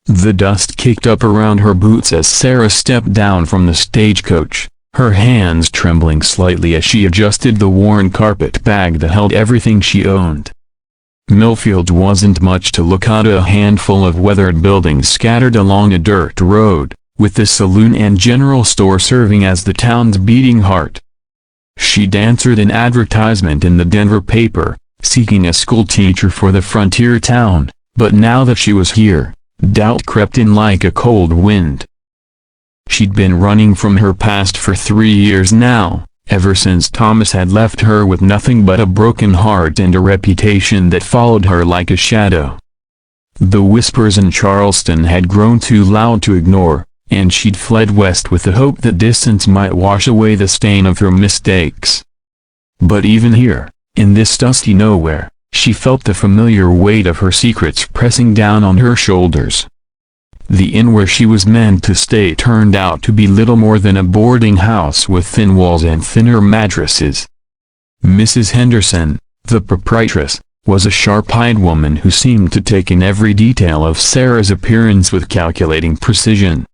The dust kicked up around her boots as Sarah stepped down from the stagecoach, her hands trembling slightly as she adjusted the worn carpet bag that held everything she owned. Millfield wasn't much to look at, a handful of weathered buildings scattered along a dirt road, with the saloon and general store serving as the town's beating heart. She'd answered an advertisement in the Denver paper, seeking a school teacher for the frontier town, but now that she was here, doubt crept in like a cold wind. She'd been running from her past for 3 years now, ever since Thomas had left her with nothing but a broken heart and a reputation that followed her like a shadow. The whispers in Charleston had grown too loud to ignore, and she'd fled west with the hope that distance might wash away the stain of her mistakes. But even here, in this dusty nowhere, she felt the familiar weight of her secrets pressing down on her shoulders. The inn where she was meant to stay turned out to be little more than a boarding house with thin walls and thinner mattresses. Mrs. Henderson, the proprietress, was a sharp-eyed woman who seemed to take in every detail of Sarah's appearance with calculating precision.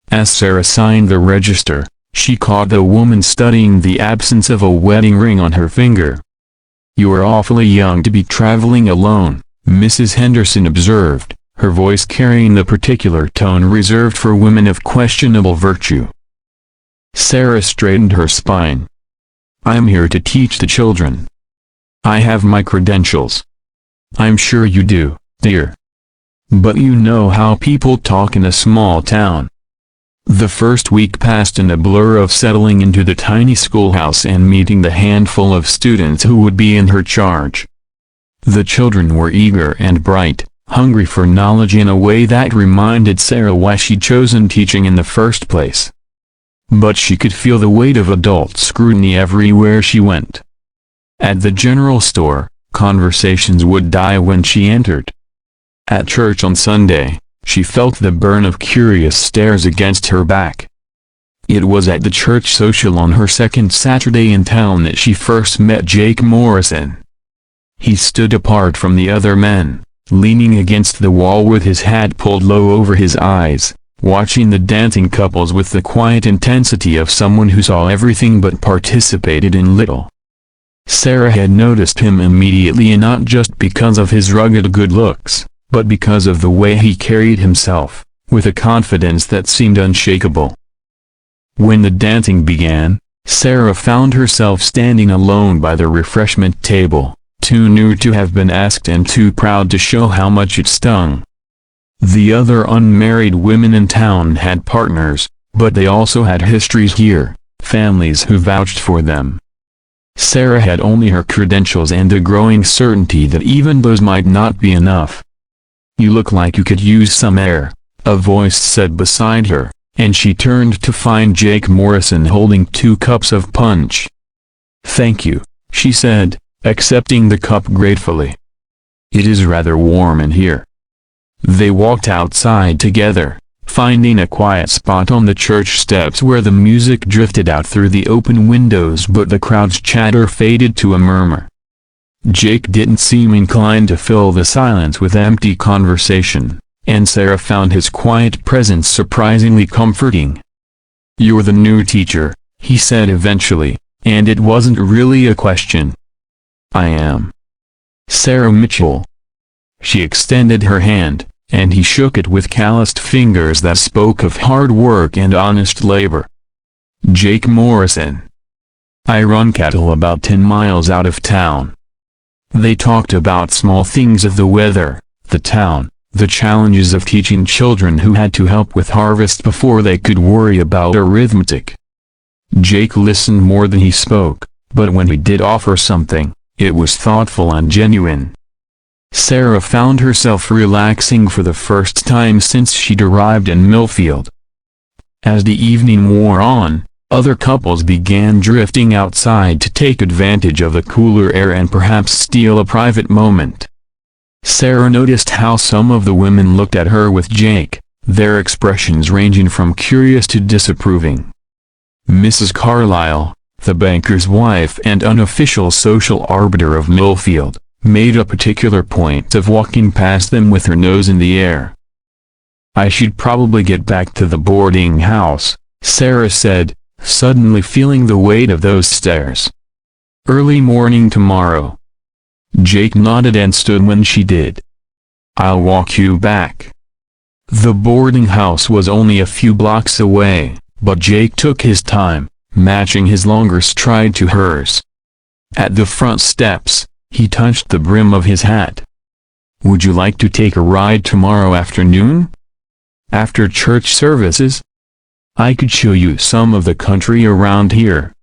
As Sarah signed the register, she caught the woman studying the absence of a wedding ring on her finger. "You are awfully young to be traveling alone," Mrs. Henderson observed, her voice carrying the particular tone reserved for women of questionable virtue. Sarah straightened her spine. "I'm here to teach the children. I have my credentials." "I'm sure you do, dear. But you know how people talk in a small town." The first week passed in a blur of settling into the tiny schoolhouse and meeting the handful of students who would be in her charge. The children were eager and bright, hungry for knowledge in a way that reminded Sarah why she'd chosen teaching in the first place. But she could feel the weight of adult scrutiny everywhere she went. At the general store, conversations would die when she entered. At church on Sunday, she felt the burn of curious stares against her back. It was at the church social on her second Saturday in town that she first met Jake Morrison. He stood apart from the other men, leaning against the wall with his hat pulled low over his eyes, watching the dancing couples with the quiet intensity of someone who saw everything but participated in little. Sarah had noticed him immediately, and not just because of his rugged good looks, but because of the way he carried himself, with a confidence that seemed unshakable. When the dancing began, Sarah found herself standing alone by the refreshment table, too new to have been asked and too proud to show how much it stung. The other unmarried women in town had partners, but they also had histories here, families who vouched for them. Sarah had only her credentials and a growing certainty that even those might not be enough. "You look like you could use some air," a voice said beside her, and she turned to find Jake Morrison holding 2 cups of punch. "Thank you," she said, accepting the cup gratefully. "It is rather warm in here." They walked outside together, finding a quiet spot on the church steps where the music drifted out through the open windows but the crowd's chatter faded to a murmur. Jake didn't seem inclined to fill the silence with empty conversation, and Sarah found his quiet presence surprisingly comforting. "You're the new teacher," he said eventually, and it wasn't really a question. "I am. Sarah Mitchell." She extended her hand, and he shook it with calloused fingers that spoke of hard work and honest labor. "Jake Morrison. I run cattle about 10 miles out of town." They talked about small things of the weather, the town, the challenges of teaching children who had to help with harvest before they could worry about arithmetic. Jake listened more than he spoke, but when he did offer something, it was thoughtful and genuine. Sarah found herself relaxing for the first time since she'd arrived in Millfield. As the evening wore on, other couples began drifting outside to take advantage of the cooler air and perhaps steal a private moment. Sarah noticed how some of the women looked at her with Jake, their expressions ranging from curious to disapproving. Mrs. Carlyle, the banker's wife and unofficial social arbiter of Millfield, made a particular point of walking past them with her nose in the air. I should probably get back to the boarding house, Sarah said, suddenly feeling the weight of those stairs. Early morning tomorrow. Jake nodded and stood when she did. I'll walk you back. The boarding house was only a few blocks away, but Jake took his time, matching his longer stride to hers. At the front steps, he touched the brim of his hat. Would you like to take a ride tomorrow afternoon? After church services? I could show you some of the country around here.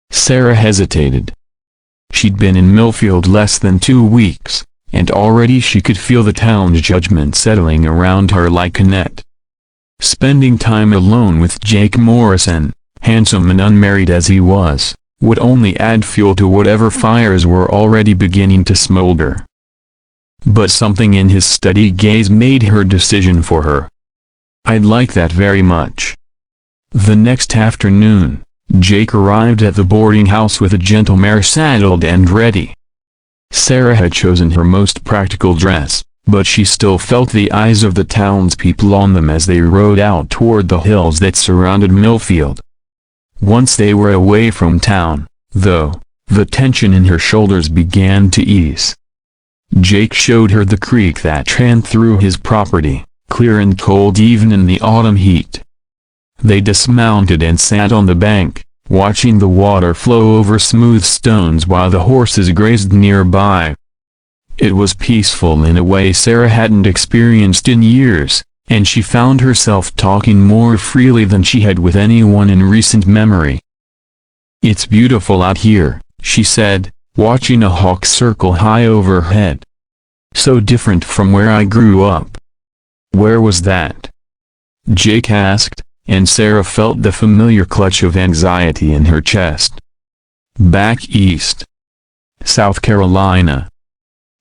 Sarah hesitated. She'd been in Millfield less than 2 weeks, and already she could feel the town's judgment settling around her like a net. Spending time alone with Jake Morrison, handsome and unmarried as he was, would only add fuel to whatever fires were already beginning to smolder. But something in his steady gaze made her decision for her. I'd like that very much. The next afternoon, Jake arrived at the boarding house with a gentle mare saddled and ready. Sarah had chosen her most practical dress, but she still felt the eyes of the townspeople on them as they rode out toward the hills that surrounded Millfield. Once they were away from town, though, the tension in her shoulders began to ease. Jake showed her the creek that ran through his property, clear and cold even in the autumn heat. They dismounted and sat on the bank, watching the water flow over smooth stones while the horses grazed nearby. It was peaceful in a way Sarah hadn't experienced in years, and she found herself talking more freely than she had with anyone in recent memory. It's beautiful out here, she said, watching a hawk circle high overhead. So different from where I grew up. Where was that? Jake asked, and Sarah felt the familiar clutch of anxiety in her chest. Back east. South Carolina.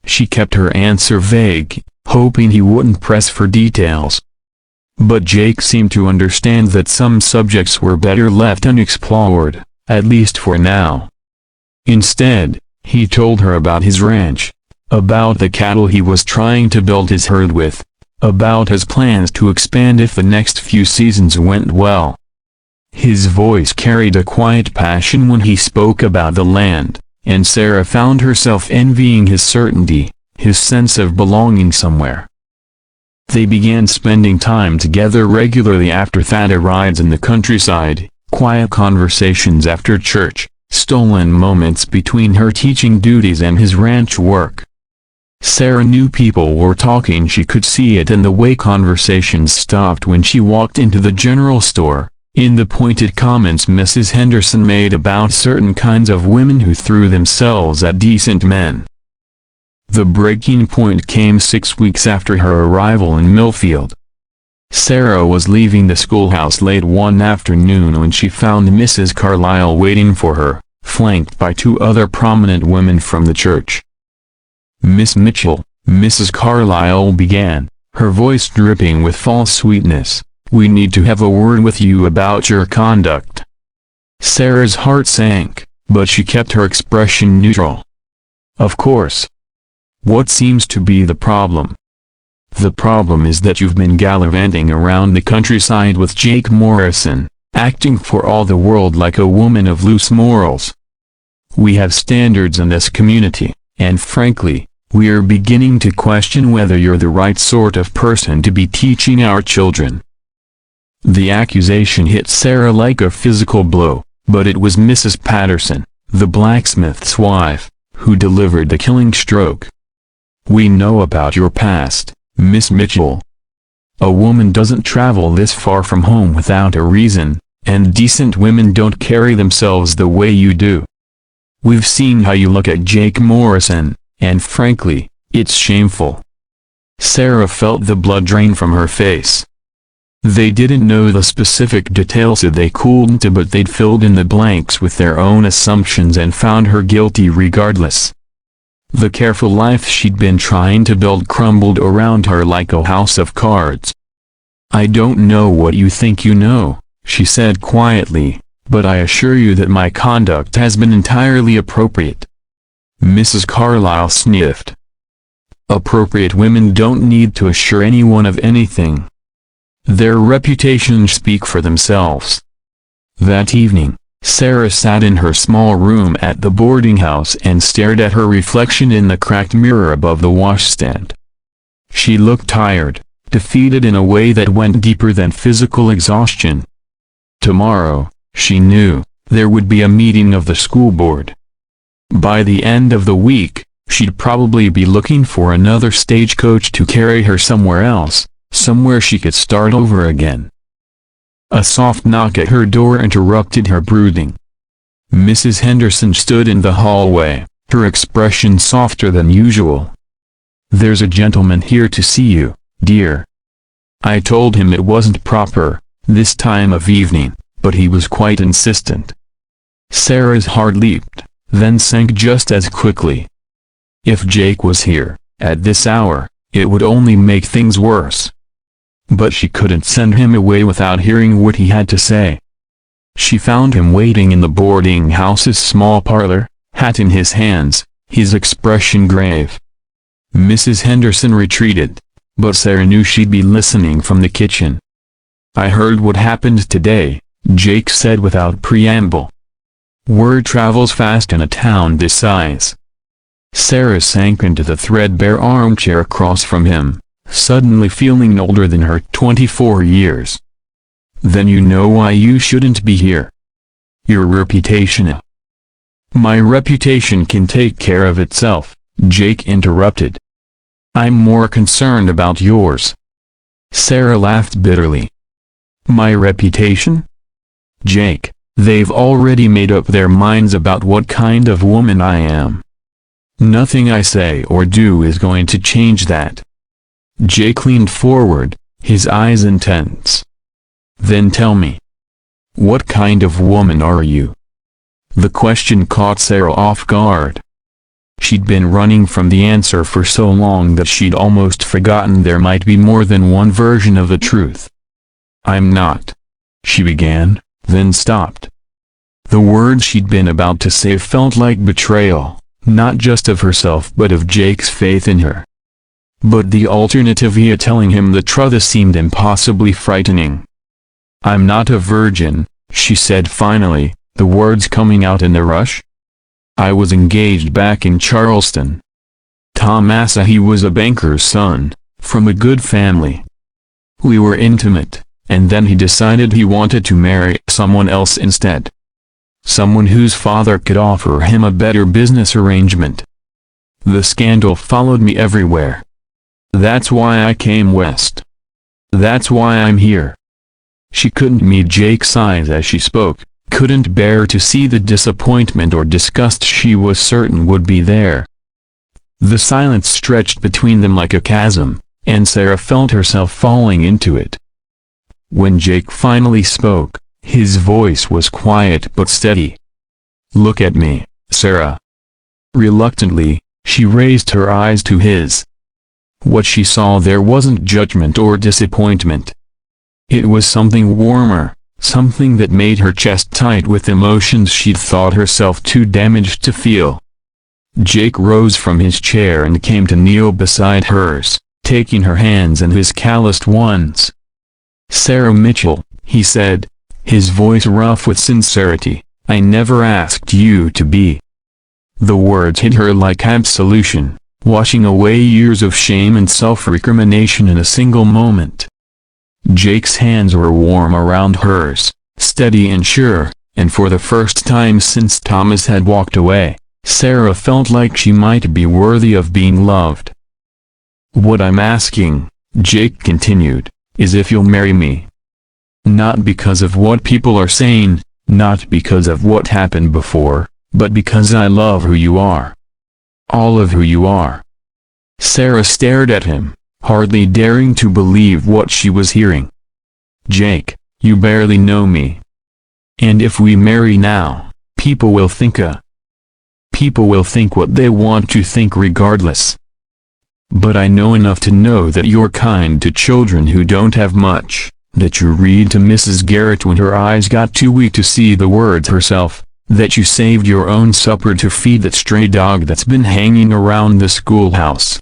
She kept her answer vague, hoping he wouldn't press for details. But Jake seemed to understand that some subjects were better left unexplored, at least for now. Instead, he told her about his ranch, about the cattle he was trying to build his herd with, about his plans to expand if the next few seasons went well. His voice carried a quiet passion when he spoke about the land, and Sarah found herself envying his certainty, his sense of belonging somewhere. They began spending time together regularly after Thada rides in the countryside, quiet conversations after church, stolen moments between her teaching duties and his ranch work. Sarah knew people were talking. She could see it in the way conversations stopped when she walked into the general store, in the pointed comments Mrs. Henderson made about certain kinds of women who threw themselves at decent men. The breaking point came 6 weeks after her arrival in Millfield. Sarah was leaving the schoolhouse late one afternoon when she found Mrs. Carlyle waiting for her, flanked by 2 other prominent women from the church. Miss Mitchell, Mrs. Carlyle began, her voice dripping with false sweetness, we need to have a word with you about your conduct. Sarah's heart sank, but she kept her expression neutral. Of course. What seems to be the problem? The problem is that you've been gallivanting around the countryside with Jake Morrison, acting for all the world like a woman of loose morals. We have standards in this community, and frankly, we are beginning to question whether you're the right sort of person to be teaching our children. The accusation hit Sarah like a physical blow, but it was Mrs. Patterson, the blacksmith's wife, who delivered the killing stroke. We know about your past, Miss Mitchell. A woman doesn't travel this far from home without a reason, and decent women don't carry themselves the way you do. We've seen how you look at Jake Morrison, and frankly, it's shameful. Sarah felt the blood drain from her face. They didn't know the specific details so they couldn't, but they'd filled in the blanks with their own assumptions and found her guilty regardless. The careful life she'd been trying to build crumbled around her like a house of cards. I don't know what you think you know, she said quietly, but I assure you that my conduct has been entirely appropriate. Mrs. Carlyle sniffed. Appropriate women don't need to assure anyone of anything. Their reputations speak for themselves. That evening, Sarah sat in her small room at the boarding house and stared at her reflection in the cracked mirror above the washstand. She looked tired, defeated in a way that went deeper than physical exhaustion. Tomorrow, she knew, there would be a meeting of the school board. By the end of the week, she'd probably be looking for another stagecoach to carry her somewhere else, somewhere she could start over again. A soft knock at her door interrupted her brooding. Mrs. Henderson stood in the hallway, her expression softer than usual. "There's a gentleman here to see you, dear." I told him it wasn't proper, this time of evening, but he was quite insistent. Sarah's heart leaped, then sank just as quickly. If Jake was here, at this hour, it would only make things worse. But she couldn't send him away without hearing what he had to say. She found him waiting in the boarding house's small parlor, hat in his hands, his expression grave. Mrs. Henderson retreated, but Sarah knew she'd be listening from the kitchen. "I heard what happened today," Jake said without preamble. Word travels fast in a town this size. Sarah sank into the threadbare armchair across from him, suddenly feeling older than her 24 years. "Then you know why you shouldn't be here. Your reputation." "My reputation can take care of itself," Jake interrupted. "I'm more concerned about yours." Sarah laughed bitterly. "My reputation? Jake, they've already made up their minds about what kind of woman I am. Nothing I say or do is going to change that." Jake leaned forward, his eyes intense. "Then tell me. What kind of woman are you?" The question caught Sarah off guard. She'd been running from the answer for so long that she'd almost forgotten there might be more than one version of the truth. "I'm not," she began, then stopped. The words she'd been about to say felt like betrayal, not just of herself but of Jake's faith in her. But the alternative, via telling him the truth, seemed impossibly frightening. "I'm not a virgin," she said finally, the words coming out in a rush. "I was engaged back in Charleston. Tomasa, he was a banker's son, from a good family. We were intimate, and then he decided he wanted to marry someone else instead. Someone whose father could offer him a better business arrangement. The scandal followed me everywhere. That's why I came west. That's why I'm here." She couldn't meet Jake's eyes as she spoke, couldn't bear to see the disappointment or disgust she was certain would be there. The silence stretched between them like a chasm, and Sarah felt herself falling into it. When Jake finally spoke, his voice was quiet but steady. "Look at me, Sarah." Reluctantly, she raised her eyes to his. What she saw there wasn't judgment or disappointment. It was something warmer, something that made her chest tight with emotions she'd thought herself too damaged to feel. Jake rose from his chair and came to kneel beside hers, taking her hands in his calloused ones. "Sarah Mitchell," he said, his voice rough with sincerity, "I never asked you to be." The words hit her like absolution, washing away years of shame and self-recrimination in a single moment. Jake's hands were warm around hers, steady and sure, and for the first time since Thomas had walked away, Sarah felt like she might be worthy of being loved. "What I'm asking," Jake continued, "is if you'll marry me. Not because of what people are saying, not because of what happened before, but because I love who you are. All of who you are." Sarah stared at him, hardly daring to believe what she was hearing. "Jake, you barely know me. And if we marry now, people will think what they want to think regardless. But I know enough to know that you're kind to children who don't have much, that you read to Mrs. Garrett when her eyes got too weak to see the words herself, that you saved your own supper to feed that stray dog that's been hanging around the schoolhouse.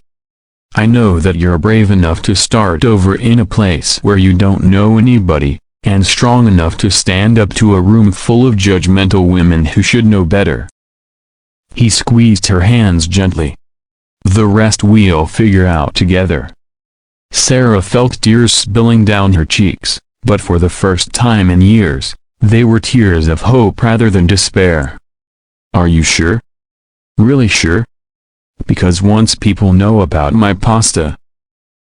I know that you're brave enough to start over in a place where you don't know anybody, and strong enough to stand up to a room full of judgmental women who should know better." He squeezed her hands gently. "The rest we'll figure out together." Sarah felt tears spilling down her cheeks, but for the first time in years, they were tears of hope rather than despair. "Are you sure? Really sure? Because once people know about my pasta,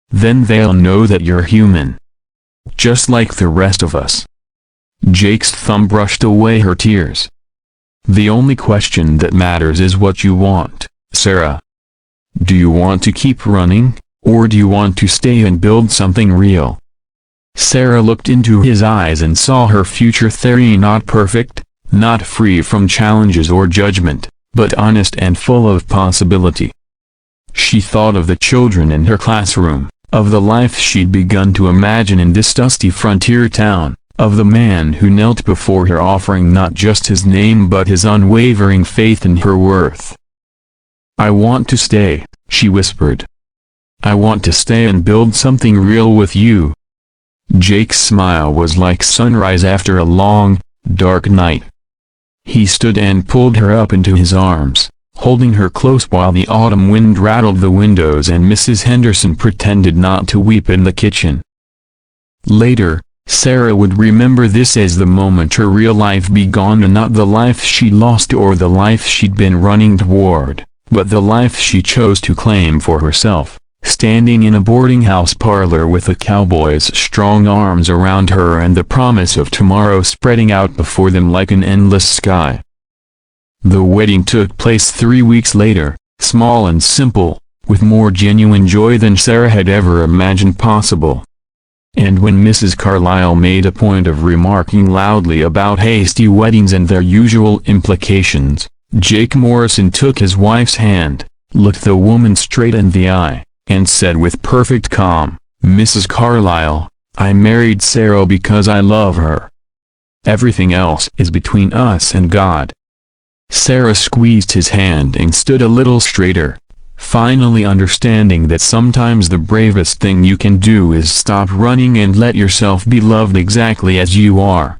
then they'll know that you're human. Just like the rest of us." Jake's thumb brushed away her tears. "The only question that matters is what you want, Sarah. Do you want to keep running, or do you want to stay and build something real?" Sarah looked into his eyes and saw her future theory, not perfect, not free from challenges or judgment, but honest and full of possibility. She thought of the children in her classroom, of the life she'd begun to imagine in this dusty frontier town, of the man who knelt before her offering not just his name but his unwavering faith in her worth. "I want to stay," she whispered. "I want to stay and build something real with you." Jake's smile was like sunrise after a long, dark night. He stood and pulled her up into his arms, holding her close while the autumn wind rattled the windows and Mrs. Henderson pretended not to weep in the kitchen. Later, Sarah would remember this as the moment her real life began, and not the life she lost or the life she'd been running toward, but the life she chose to claim for herself, standing in a boarding house parlor with a cowboy's strong arms around her and the promise of tomorrow spreading out before them like an endless sky. The wedding took place 3 weeks later, small and simple, with more genuine joy than Sarah had ever imagined possible. And when Mrs. Carlyle made a point of remarking loudly about hasty weddings and their usual implications, Jake Morrison took his wife's hand, looked the woman straight in the eye, and said with perfect calm, "Mrs. Carlyle, I married Sarah because I love her. Everything else is between us and God." Sarah squeezed his hand and stood a little straighter, finally understanding that sometimes the bravest thing you can do is stop running and let yourself be loved exactly as you are.